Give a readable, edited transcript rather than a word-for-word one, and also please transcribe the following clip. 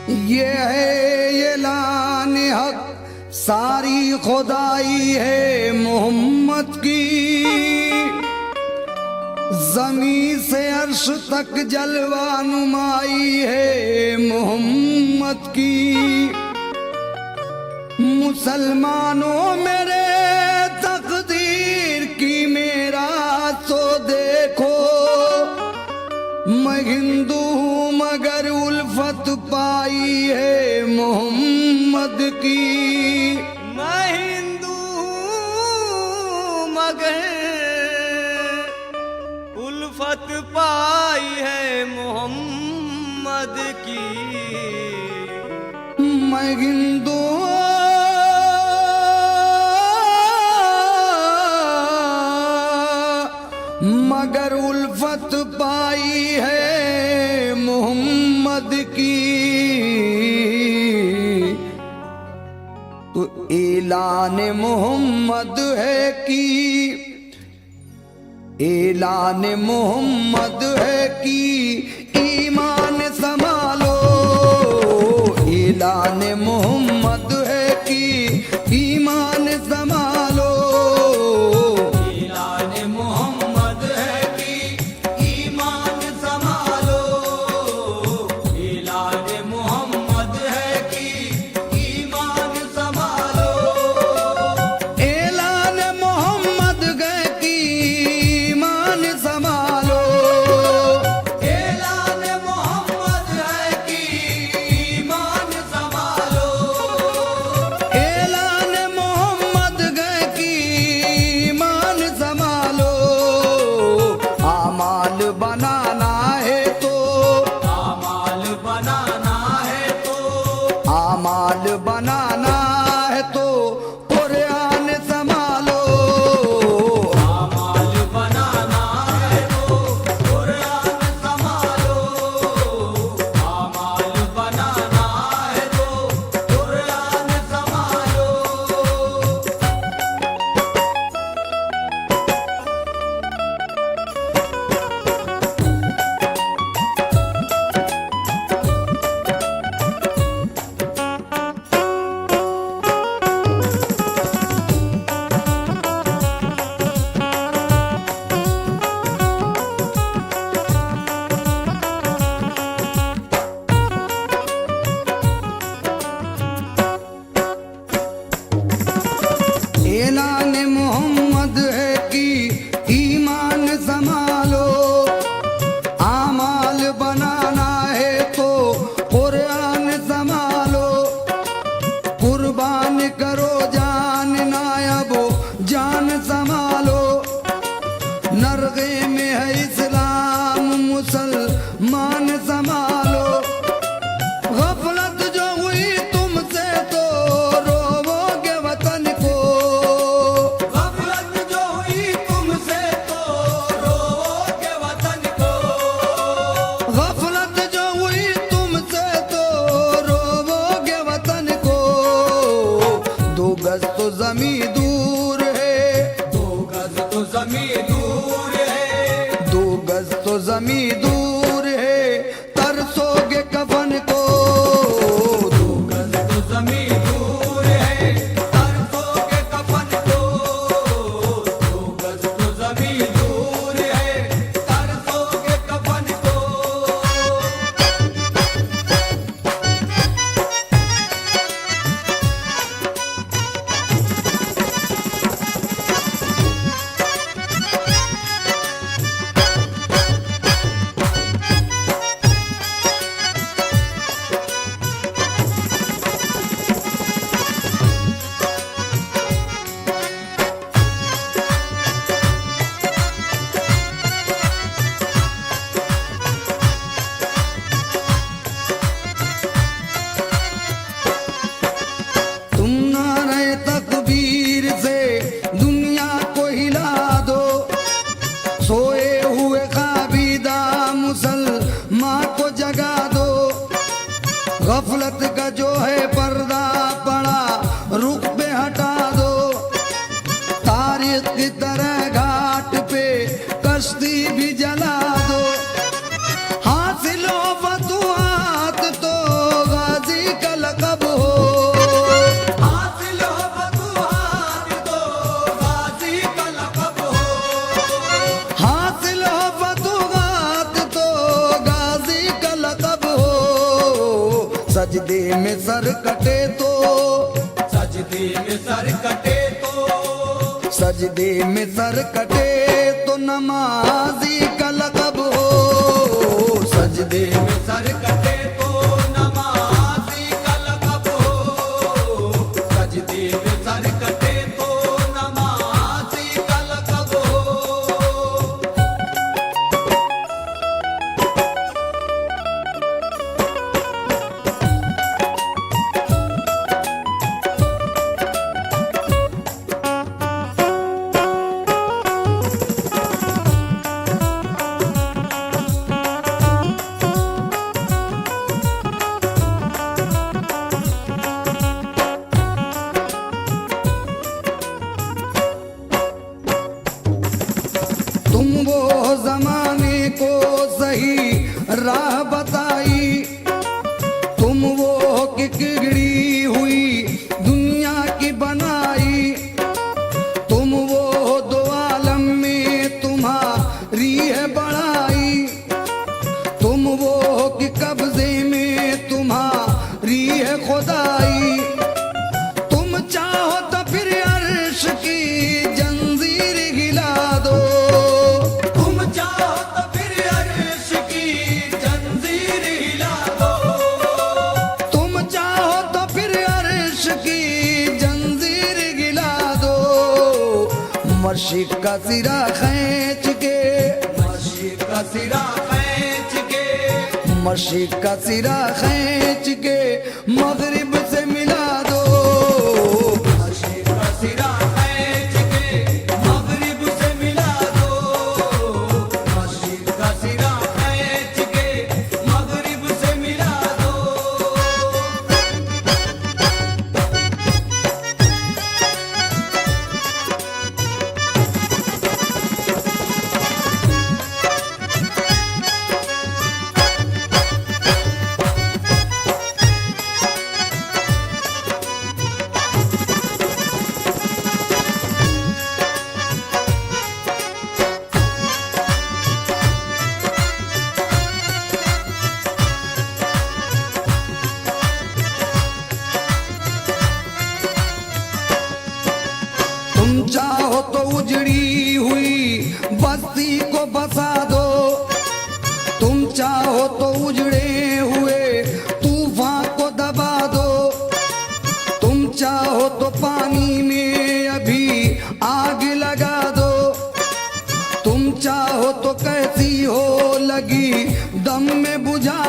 ये है ऐलान हक, सारी खुदाई है मोहम्मद की। ज़मीं से अर्श तक जलवा नुमाई है मोहम्मद की। मुसलमानों मेरे तकदीर की मेरा तो देखो, मैं हिंदू हूँ मगर उल्फत पाई है मोहम्मद की। मैं हिंदू हूँ मगर उल्फत पाई है मोहम्मद की। मैं हिंदू मगर उल्फत पाई है मोहम्मद की। तो ऐलान मोहम्मद है कि ऐलान मोहम्मद है कि ईमान संभालो। ऐलान मोहम्मद है कि ईमान संभालो। ऐलान मोहम्मद है कि ईमान संभालो। ऐलान मोहम्मद है कि ईमान संभालो। ऐलान मोहम्मद है कि ईमान संभालो। ऐलान मोहम्मद है कि ईमान संभालो। ऐलान मोहम्मद है कि ईमान संभालो। आमाल बनाना है तो आमाल बनाना है तो आमाल बनाना है तो कुरान संभालो। आमाल बनाना है तो कुरान संभालो। आमाल बनाना है तो कुरान संभालो। ऐलान मोहम्मद है कि ईमान संभालो। आमाल बनाना है तो कुरान संभालो। कुर्बान करो जान नायबो जान संभालो। नरगे में है इस्लाम मुसलमान संभालो। गफलत जो हुई तुमसे तो रोवोगे वतन को। गफलत जो हुई तुमसे तो रोओगे वतन को। गफलत जो हुई तुमसे तो रोवोगे वतन को। दो गज तो जमी दूर है। दो गज तो जमीन दूर है। दो गज तो जमी दूर है, तरसोगे कफन को। दो गज तो जमीन दूर है। तरसोगे कफन को। दो गज तो जमीन दूर है। तरसोगे कफन को। तुम नारे तकबीर से दुनिया को हिला दो। सोए हुए काबिदा मुसलमान को जगा दो। गफलत का जो है पर्दा पड़ा रुख पे हटा दो। तारीख की तरह घाट पे कश्ती भी जला दो। हासिल हो फतुहात तो सजदे में सर कटे तो, सजदे में सर कटे तो, सजदे में सर कटे तो नमाजी का लक़ब हो। सजदे में सर कटे तो नमाज़ी का लक़ब हो। सजदे में सर कटे तो नमाज़ी का लक़ब हो। तुम वो जमाने को सही राह बताई, तुम वो किकड़ी हुई दुनिया की बनाई, तुम वो दो आलम में तुम्हारी है बड़ाई, तुम वो कि कब्जे में तुम्हारी है खुदाई। तुम चाहो तो फिर अर्श की जंजीर हिला दो, तुम चाहो तो फिर अर्श की जंजीर हिला दो। तुम चाहो तो फिर अर्श की जंजीर गिला दो। मशीक का सिरा खींच के, मशीक का सिरा खींच के, मशीक का सिरा खींच के मगरिब से मिला दो। मशीक का सिरा खींच के मगरिब से मिला दो। मशीक का सिरा खींच के मगरिब से मिला दो। तुम चाहो तो उजड़ी हुई बस्ती को बसा दो, तुम चाहो तो उजड़े हुए तूफान को दबा दो, तुम चाहो तो पानी में अभी आग लगा दो, तुम चाहो तो कैसी हो लगी दम में बुझा